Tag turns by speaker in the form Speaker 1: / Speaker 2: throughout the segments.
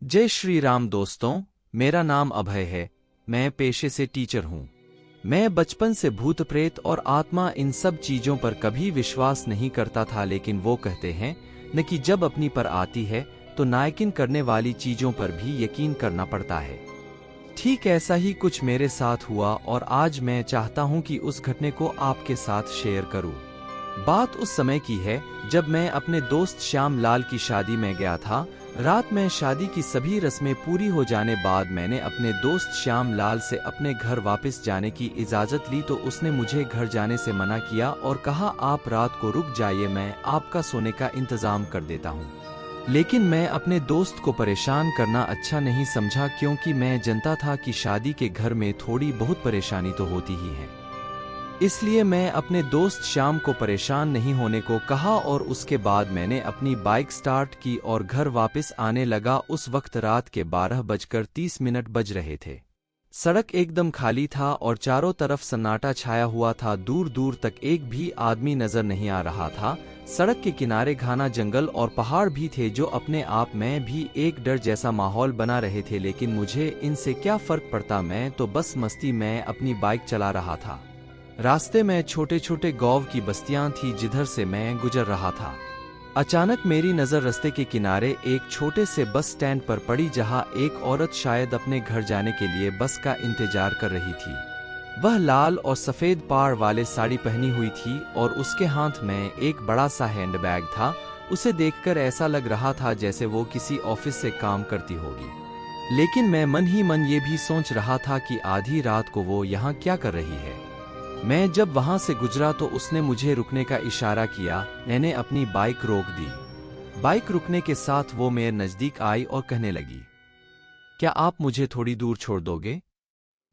Speaker 1: जय श्री राम दोस्तों। मेरा नाम अभय है। मैं पेशे से टीचर हूँ। मैं बचपन से भूत प्रेत और आत्मा इन सब चीजों पर कभी विश्वास नहीं करता था, लेकिन वो कहते हैं न कि जब अपनी पर आती है तो नायकिन करने वाली चीजों पर भी यकीन करना पड़ता है। ठीक ऐसा ही कुछ मेरे साथ हुआ और आज मैं चाहता हूँ कि उस घटने को आपके साथ शेयर करूँ। बात उस समय की है जब मैं अपने दोस्त श्याम लाल की शादी में गया था। रात में शादी की सभी रस्में पूरी हो जाने बाद मैंने अपने दोस्त श्याम लाल से अपने घर वापस जाने की इजाज़त ली, तो उसने मुझे घर जाने से मना किया और कहा आप रात को रुक जाइए, मैं आपका सोने का इंतज़ाम कर देता हूँ। लेकिन मैं अपने दोस्त को परेशान करना अच्छा नहीं समझा, क्योंकि मैं जानता था कि शादी के घर में थोड़ी बहुत परेशानी तो होती ही है। इसलिए मैं अपने दोस्त श्याम को परेशान नहीं होने को कहा और उसके बाद मैंने अपनी बाइक स्टार्ट की और घर वापस आने लगा। उस वक्त रात के 12:30 बज रहे थे। सड़क एकदम खाली था और चारों तरफ सन्नाटा छाया हुआ था। दूर दूर तक एक भी आदमी नजर नहीं आ रहा था। सड़क के किनारे घना जंगल और पहाड़ भी थे जो अपने आप में भी एक डर जैसा माहौल बना रहे थे, लेकिन मुझे इनसे क्या फर्क पड़ता, मैं तो बस मस्ती में अपनी बाइक चला रहा था। रास्ते में छोटे छोटे गांव की बस्तियां थी जिधर से मैं गुजर रहा था। अचानक मेरी नज़र रास्ते के किनारे एक छोटे से बस स्टैंड पर पड़ी, जहां एक औरत शायद अपने घर जाने के लिए बस का इंतजार कर रही थी। वह लाल और सफ़ेद पाड़ वाले साड़ी पहनी हुई थी और उसके हाथ में एक बड़ा सा हैंडबैग था। उसे देखकर ऐसा लग रहा था जैसे वो किसी ऑफिस से काम करती होगी। लेकिन मैं मन ही मन ये भी सोच रहा था कि आधी रात को वो यहाँ क्या कर रही है। मैं जब वहां से गुजरा तो उसने मुझे रुकने का इशारा किया। मैंने अपनी बाइक रोक दी। बाइक रुकने के साथ वो मेरे नजदीक आई और कहने लगी, क्या आप मुझे थोड़ी दूर छोड़ दोगे?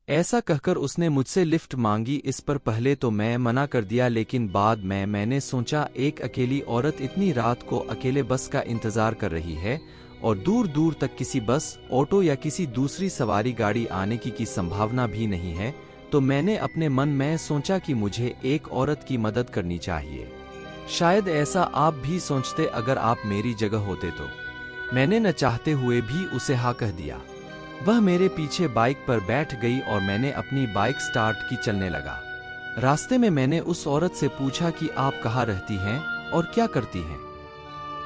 Speaker 1: ऐसा कहकर उसने मुझसे लिफ्ट मांगी। इस पर पहले तो मैं मना कर दिया, लेकिन बाद में मैंने सोचा एक अकेली औरत इतनी रात को अकेले बस का इंतजार कर रही है और दूर दूर तक किसी बस, ऑटो या किसी दूसरी सवारी गाड़ी आने की संभावना भी नहीं है। तो मैंने अपने मन में सोचा कि मुझे एक औरत की मदद करनी चाहिए। शायद ऐसा आप भी सोचते अगर आप मेरी जगह होते तो। मैंने न चाहते हुए भी उसे हाँ कह दिया। वह मेरे पीछे बाइक पर बैठ गई और मैंने अपनी बाइक स्टार्ट की, चलने लगा। रास्ते में मैंने उस औरत से पूछा कि आप कहाँ रहती हैं और क्या करती हैं।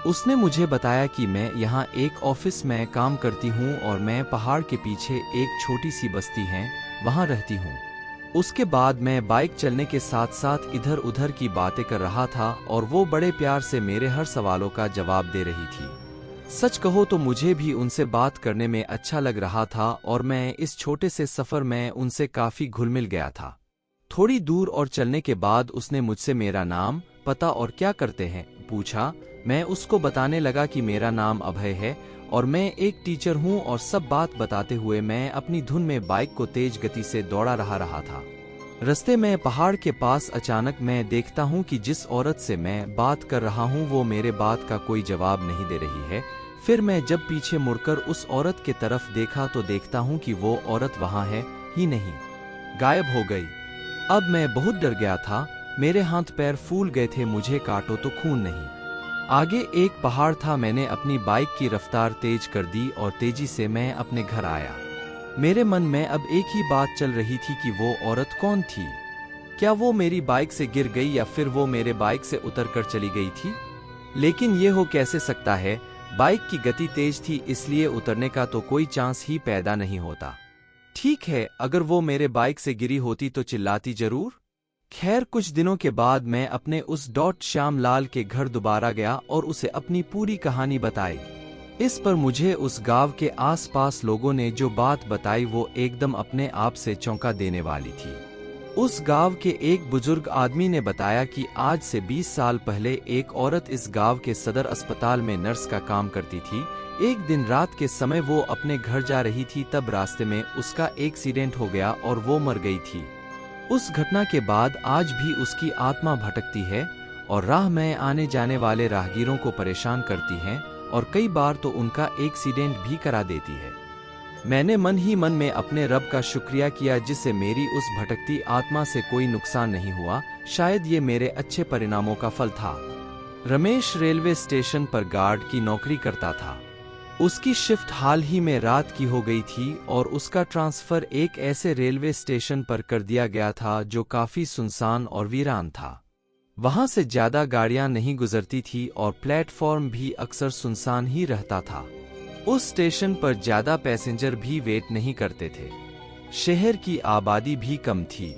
Speaker 1: उसने मुझे बताया कि मैं यहाँ एक ऑफिस में काम करती हूँ और मैं पहाड़ के पीछे एक छोटी सी बस्ती है, वहाँ रहती हूँ। उसके बाद मैं बाइक चलने के साथ साथ इधर उधर की बातें कर रहा था और वो बड़े प्यार से मेरे हर सवालों का जवाब दे रही थी। सच कहो तो मुझे भी उनसे बात करने में अच्छा लग रहा था और मैं इस छोटे से सफर में उनसे काफी घुल मिल गया था। थोड़ी दूर और चलने के बाद उसने मुझसे मेरा नाम, पता और क्या करते हैं पूछा। मैं उसको बताने लगा कि मेरा नाम अभय है और मैं एक टीचर हूँ, और सब बात बताते हुए मैं अपनी धुन में बाइक को तेज गति से दौड़ा रहा था। रास्ते में पहाड़ के पास अचानक मैं देखता हूँ कि जिस औरत से मैं बात कर रहा हूँ वो मेरे बात का कोई जवाब नहीं दे रही है। फिर मैं जब पीछे मुड़कर उस औरत के तरफ देखा तो देखता हूँ कि वो औरत वहाँ है ही नहीं, गायब हो गई। अब मैं बहुत डर गया था। मेरे हाथ पैर फूल गए थे। मुझे काटो तो खून नहीं। आगे एक पहाड़ था। मैंने अपनी बाइक की रफ्तार तेज कर दी और तेजी से मैं अपने घर आया। मेरे मन में अब एक ही बात चल रही थी कि वो औरत कौन थी। क्या वो मेरी बाइक से गिर गई या फिर वो मेरे बाइक से उतर कर चली गई थी? लेकिन ये हो कैसे सकता है? बाइक की गति तेज थी, इसलिए उतरने का तो कोई चांस ही पैदा नहीं होता। ठीक है, अगर वो मेरे बाइक से गिरी होती तो चिल्लाती जरूर। खैर, कुछ दिनों के बाद मैं अपने उस श्याम लाल के घर दोबारा गया और उसे अपनी पूरी कहानी बताई। इस पर मुझे उस गांव के आसपास लोगों ने जो बात बताई वो एकदम अपने आप से चौंका देने वाली थी। उस गांव के एक बुजुर्ग आदमी ने बताया कि आज से 20 साल पहले एक औरत इस गांव के सदर अस्पताल में नर्स का काम करती थी। एक दिन रात के समय वो अपने घर जा रही थी, तब रास्ते में उसका एक्सीडेंट हो गया और वो मर गई थी। उस घटना के बाद आज भी उसकी आत्मा भटकती है और राह में आने जाने वाले राहगीरों को परेशान करती है और कई बार तो उनका एक्सीडेंट भी करा देती है। मैंने मन ही मन में अपने रब का शुक्रिया किया जिससे मेरी उस भटकती आत्मा से कोई नुकसान नहीं हुआ। शायद ये मेरे अच्छे परिणामों का फल था। रमेश रेलवे स्टेशन पर गार्ड की नौकरी करता था। उसकी शिफ्ट हाल ही में रात की हो गई थी और उसका ट्रांसफर एक ऐसे रेलवे स्टेशन पर कर दिया गया था जो काफी सुनसान और वीरान था। वहां से ज्यादा गाड़ियां नहीं गुजरती थी और प्लेटफॉर्म भी अक्सर सुनसान ही रहता था। उस स्टेशन पर ज्यादा पैसेंजर भी वेट नहीं करते थे। शहर की आबादी भी कम थी।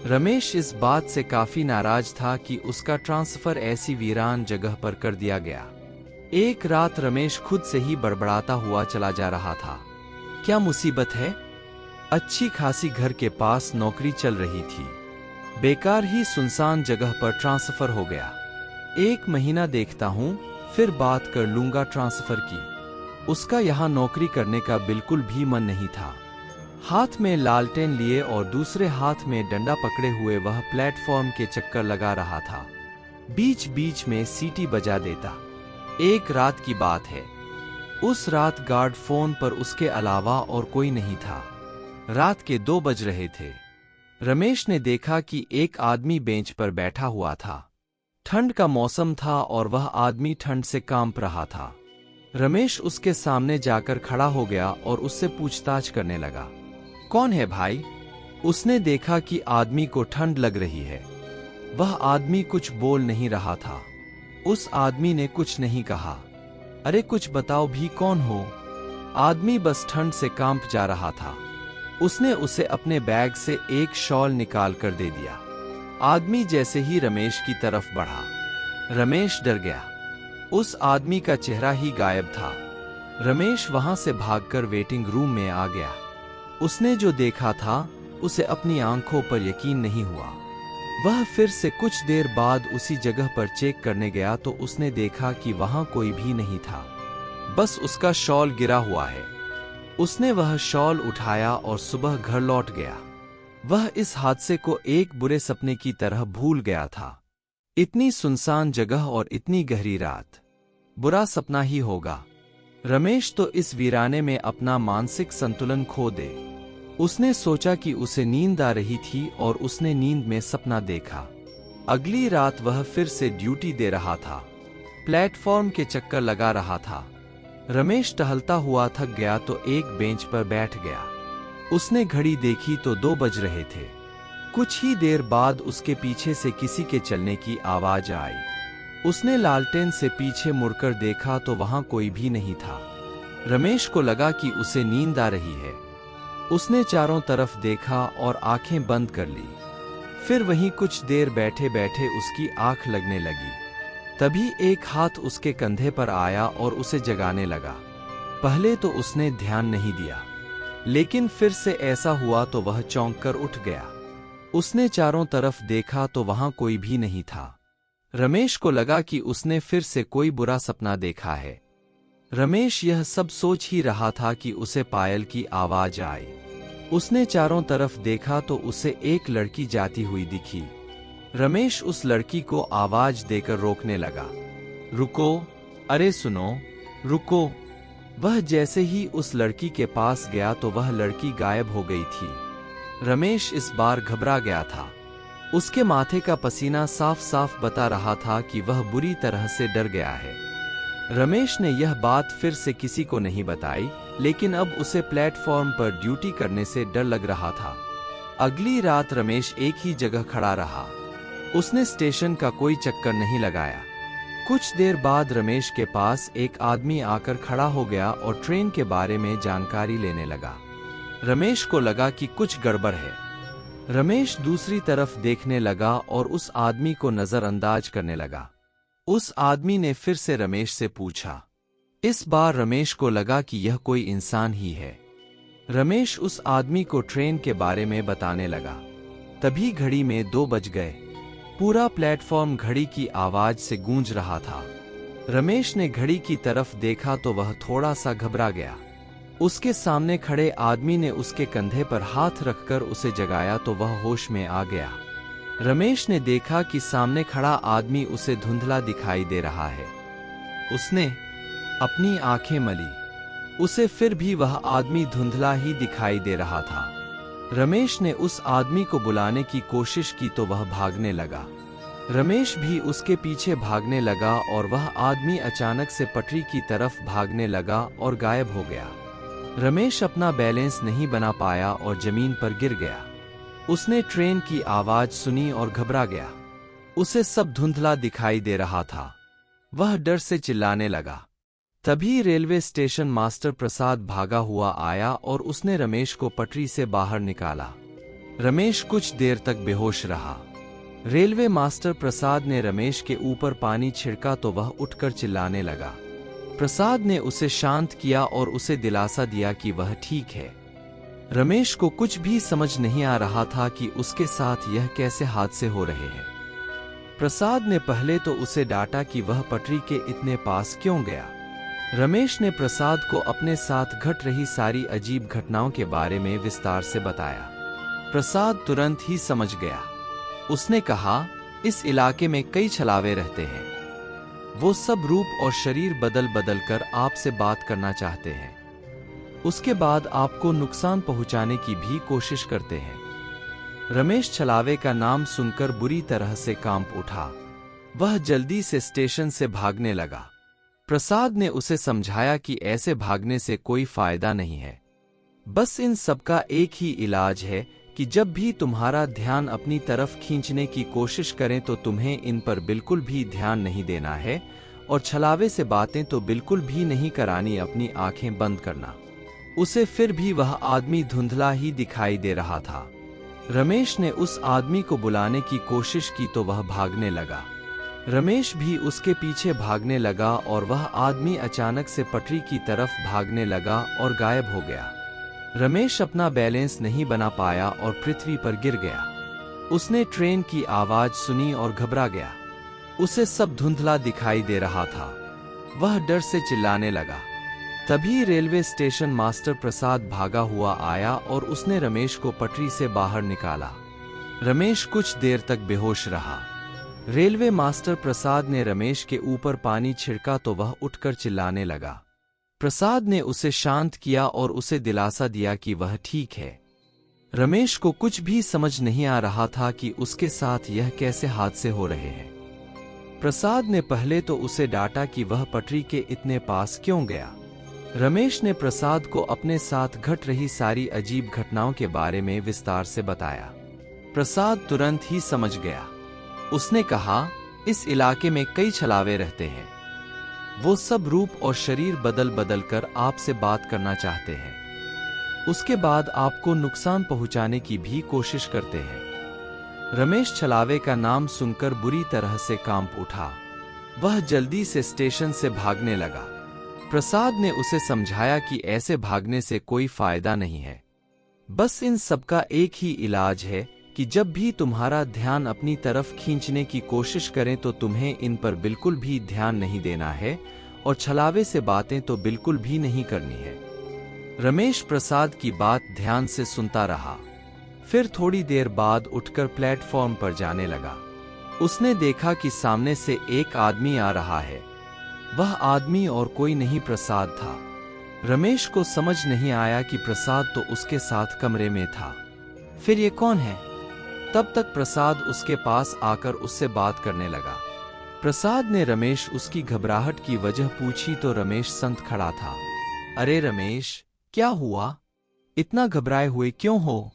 Speaker 1: रमेश इस बात से काफी नाराज था कि उसका ट्रांसफर ऐसी वीरान जगह पर कर दिया गया। एक रात रमेश खुद से ही बड़बड़ाता हुआ चला जा रहा था। क्या मुसीबत है? अच्छी खासी घर के पास नौकरी चल रही थी, बेकार ही सुनसान जगह पर ट्रांसफर हो गया। 1 महीना देखता हूं, फिर बात कर लूंगा ट्रांसफर की। उसका यहां नौकरी करने का बिल्कुल भी मन नहीं था। हाथ में लालटेन लिए और दूसरे हाथ में डंडा पकड़े हुए वह प्लेटफॉर्म के चक्कर लगा रहा था। बीच बीच में सीटी बजा देता। एक रात की बात है। उस रात गार्ड फोन पर उसके अलावा और कोई नहीं था। रात के 2 बज रहे थे। रमेश ने देखा कि एक आदमी बेंच पर बैठा हुआ था। ठंड का मौसम था और वह आदमी ठंड से कांप रहा था। रमेश उसके सामने जाकर खड़ा हो गया और उससे पूछताछ करने लगा। कौन है भाई? उसने देखा कि आदमी को ठंड लग रही है। वह आदमी कुछ बोल नहीं रहा था। उस आदमी ने कुछ नहीं कहा। अरे कुछ बताओ भी, कौन हो? आदमी बस ठंड से कांप जा रहा था। उसने उसे अपने बैग से एक शॉल निकाल कर दे दिया। आदमी जैसे ही रमेश की तरफ बढ़ा, रमेश डर गया। उस आदमी का चेहरा ही गायब था। रमेश वहां से भागकर वेटिंग रूम में आ गया। उसने जो देखा था उसे अपनी आंखों पर यकीन नहीं हुआ। वह फिर से कुछ देर बाद उसी जगह पर चेक करने गया तो उसने देखा कि वहां कोई भी नहीं था, बस उसका शॉल गिरा हुआ है। उसने वह शॉल उठाया और सुबह घर लौट गया। वह इस हादसे को एक बुरे सपने की तरह भूल गया था। इतनी सुनसान जगह और इतनी गहरी रात, बुरा सपना ही होगा। रमेश तो इस वीराने में अपना मानसिक संतुलन खो दे। उसने सोचा कि उसे नींद आ रही थी और उसने नींद में सपना देखा। अगली रात वह फिर से ड्यूटी दे रहा था, प्लेटफॉर्म के चक्कर लगा रहा था। रमेश टहलता हुआ थक गया तो एक बेंच पर बैठ गया। उसने घड़ी देखी तो 2 बज रहे थे। कुछ ही देर बाद उसके पीछे से किसी के चलने की आवाज आई। उसने लालटेन से पीछे मुड़कर देखा तो वहां कोई भी नहीं था। रमेश को लगा कि उसे नींद आ रही है। उसने चारों तरफ देखा और आंखें बंद कर ली। फिर वहीं कुछ देर बैठे बैठे उसकी आंख लगने लगी। तभी एक हाथ उसके कंधे पर आया और उसे जगाने लगा। पहले तो उसने ध्यान नहीं दिया, लेकिन फिर से ऐसा हुआ तो वह चौंक कर उठ गया। उसने चारों तरफ देखा तो वहां कोई भी नहीं था। रमेश को लगा कि उसने फिर से कोई बुरा सपना देखा है। रमेश यह सब सोच ही रहा था कि उसे पायल की आवाज आई। उसने चारों तरफ देखा तो उसे एक लड़की जाती हुई दिखी। रमेश उस लड़की को आवाज देकर रोकने लगा। रुको, अरे सुनो, रुको। वह जैसे ही उस लड़की के पास गया तो वह लड़की गायब हो गई थी। रमेश इस बार घबरा गया था। उसके माथे का पसीना साफ साफ बता रहा था कि वह बुरी तरह से डर गया है। रमेश ने यह बात फिर से किसी को नहीं बताई, लेकिन अब उसे प्लेटफॉर्म पर ड्यूटी करने से डर लग रहा था। अगली रात रमेश एक ही जगह खड़ा रहा। उसने स्टेशन का कोई चक्कर नहीं लगाया। कुछ देर बाद रमेश के पास एक आदमी आकर खड़ा हो गया और ट्रेन के बारे में जानकारी लेने लगा। रमेश को लगा कि कुछ गड़बड़ है। रमेश दूसरी तरफ देखने लगा और उस आदमी को नजरअंदाज करने लगा। उस आदमी ने फिर से रमेश से पूछा। इस बार रमेश को लगा कि यह कोई इंसान ही है। रमेश उस आदमी को ट्रेन के बारे में बताने लगा। तभी घड़ी में 2 बज गए। पूरा प्लेटफॉर्म घड़ी की आवाज से गूंज रहा था। रमेश ने घड़ी की तरफ देखा तो वह थोड़ा सा घबरा गया। उसके सामने खड़े आदमी ने उसके कंधे पर हाथ रखकर उसे जगाया तो वह होश में आ गया। रमेश ने देखा कि सामने खड़ा आदमी उसे धुंधला दिखाई दे रहा है। उसने अपनी आंखें मली। उसे फिर भी वह आदमी धुंधला ही दिखाई दे रहा था। रमेश ने उस आदमी को बुलाने की कोशिश की तो वह भागने लगा। रमेश भी उसके पीछे भागने लगा और वह आदमी अचानक से पटरी की तरफ भागने लगा और गायब हो गया। रमेश अपना बैलेंस नहीं बना पाया और जमीन पर गिर गया। उसने ट्रेन की आवाज सुनी और घबरा गया। उसे सब धुंधला दिखाई दे रहा था। वह डर से चिल्लाने लगा। तभी रेलवे स्टेशन मास्टर प्रसाद भागा हुआ आया और उसने रमेश को पटरी से बाहर निकाला। रमेश कुछ देर तक बेहोश रहा। रेलवे मास्टर प्रसाद ने रमेश के ऊपर पानी छिड़का तो वह उठकर चिल्लाने लगा। प्रसाद ने उसे शांत किया और उसे दिलासा दिया कि वह ठीक है। रमेश को कुछ भी समझ नहीं आ रहा था कि उसके साथ यह कैसे हादसे हो रहे हैं। प्रसाद ने पहले तो उसे डांटा कि वह पटरी के इतने पास क्यों गया। रमेश ने प्रसाद को अपने साथ घट रही सारी अजीब घटनाओं के बारे में विस्तार से बताया। प्रसाद तुरंत ही समझ गया। उसने कहा, इस इलाके में कई छलावे रहते हैं। वो सब रूप और शरीर बदल बदल कर आपसे बात करना चाहते हैं। उसके बाद आपको नुकसान पहुंचाने की भी कोशिश करते हैं। रमेश छलावे का नाम सुनकर बुरी तरह से कांप उठा। वह जल्दी से स्टेशन से भागने लगा। प्रसाद ने उसे समझाया कि ऐसे भागने से कोई फायदा नहीं है। बस इन सबका एक ही इलाज है कि जब भी तुम्हारा ध्यान अपनी तरफ खींचने की कोशिश करें तो तुम्हें इन पर बिल्कुल भी ध्यान नहीं देना है और छलावे से बातें तो बिल्कुल भी नहीं करानी, अपनी आंखें बंद करना। उसे फिर भी वह आदमी धुंधला ही दिखाई दे रहा था। रमेश ने उस आदमी को बुलाने की कोशिश की तो वह भागने लगा। रमेश भी उसके पीछे भागने लगा और वह आदमी अचानक से पटरी की तरफ भागने लगा और गायब हो गया। रमेश अपना बैलेंस नहीं बना पाया और पृथ्वी पर गिर गया। उसने ट्रेन की आवाज सुनी और घबरा गया। उसे सब धुंधला दिखाई दे रहा था। वह डर से चिल्लाने लगा। तभी रेलवे स्टेशन मास्टर प्रसाद भागा हुआ आया और उसने रमेश को पटरी से बाहर निकाला। रमेश कुछ देर तक बेहोश रहा। रेलवे मास्टर प्रसाद ने रमेश के ऊपर पानी छिड़का तो वह उठकर चिल्लाने लगा। प्रसाद ने उसे शांत किया और उसे दिलासा दिया कि वह ठीक है। रमेश को कुछ भी समझ नहीं आ रहा था कि उसके साथ यह कैसे हादसे हो रहे हैं। प्रसाद ने पहले तो उसे डांटा कि वह पटरी के इतने पास क्यों गया। रमेश ने प्रसाद को अपने साथ घट रही सारी अजीब घटनाओं के बारे में विस्तार से बताया। प्रसाद तुरंत ही समझ गया। उसने कहा, इस इलाके में कई छलावे रहते हैं। वो सब रूप और शरीर बदल बदल कर आपसे बात करना चाहते हैं। उसके बाद आपको नुकसान पहुंचाने की भी कोशिश करते हैं। रमेश छलावे का नाम सुनकर बुरी तरह से कांप उठा। वह जल्दी से स्टेशन से भागने लगा। प्रसाद ने उसे समझाया कि ऐसे भागने से कोई फायदा नहीं है। बस इन सबका एक ही इलाज है कि जब भी तुम्हारा ध्यान अपनी तरफ खींचने की कोशिश करें तो तुम्हें इन पर बिल्कुल भी ध्यान नहीं देना है और छलावे से बातें तो बिल्कुल भी नहीं करनी है। रमेश प्रसाद की बात ध्यान से सुनता रहा। फिर थोड़ी देर बाद उठकर प्लेटफॉर्म पर जाने लगा। उसने देखा कि सामने से एक आदमी आ रहा है। वह आदमी और कोई नहीं प्रसाद था। रमेश को समझ नहीं आया कि प्रसाद तो उसके साथ कमरे में था। फिर ये कौन है? तब तक प्रसाद उसके पास आकर उससे बात करने लगा। प्रसाद ने रमेश उसकी घबराहट की वजह पूछी तो रमेश संत खड़ा था। अरे रमेश, क्या हुआ? इतना घबराए हुए क्यों हो?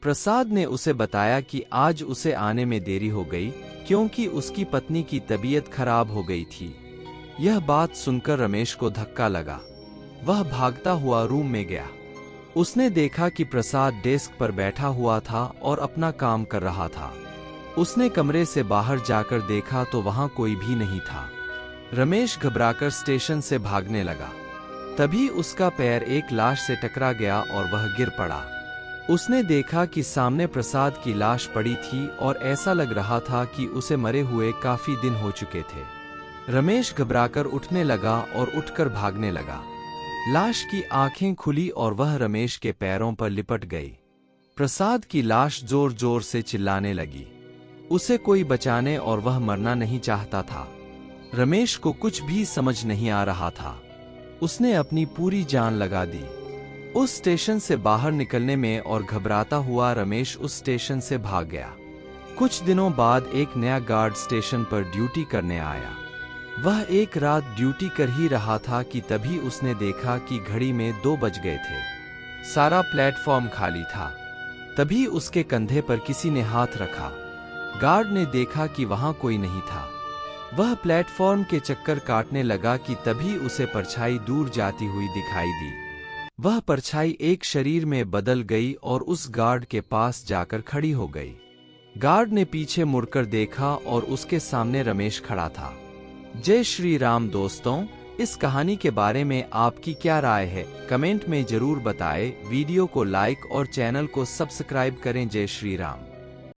Speaker 1: प्रसाद ने उसे बताया कि आज उसे आने में देरी हो गई क्योंकि उसकी पत्नी की तबीयत खराब हो गई थी। यह बात सुनकर रमेश को धक्का लगा। वह भागता हुआ रूम में गया। उसने देखा कि प्रसाद डेस्क पर बैठा हुआ था और अपना काम कर रहा था। उसने कमरे से बाहर जाकर देखा तो वहां कोई भी नहीं था। रमेश घबराकर स्टेशन से भागने लगा। तभी उसका पैर एक लाश से टकरा गया और वह गिर पड़ा। उसने देखा कि सामने प्रसाद की लाश पड़ी थी और ऐसा लग रहा था कि उसे मरे हुए काफी दिन हो चुके थे। रमेश घबराकर उठने लगा और उठकर भागने लगा। लाश की आंखें खुली और वह रमेश के पैरों पर लिपट गई। प्रसाद की लाश जोर जोर से चिल्लाने लगी। उसे कोई बचाने और वह मरना नहीं चाहता था। रमेश को कुछ भी समझ नहीं आ रहा था। उसने अपनी पूरी जान लगा दी उस स्टेशन से बाहर निकलने में और घबराता हुआ रमेश उस स्टेशन से भाग गया। कुछ दिनों बाद एक नया गार्ड स्टेशन पर ड्यूटी करने आया। वह एक रात ड्यूटी कर ही रहा था कि तभी उसने देखा कि घड़ी में 2 बज गए थे। सारा प्लेटफॉर्म खाली था। तभी उसके कंधे पर किसी ने हाथ रखा। गार्ड ने देखा कि वहां कोई नहीं था। वह प्लेटफॉर्म के चक्कर काटने लगा कि तभी उसे परछाई दूर जाती हुई दिखाई दी। वह परछाई एक शरीर में बदल गई और उस गार्ड के पास जाकर खड़ी हो गई। गार्ड ने पीछे मुड़कर देखा और उसके सामने रमेश खड़ा था। जय श्री राम दोस्तों, इस कहानी के बारे में आपकी क्या राय है, कमेंट में जरूर बताएं। वीडियो को लाइक और चैनल को सब्सक्राइब करें। जय श्री राम।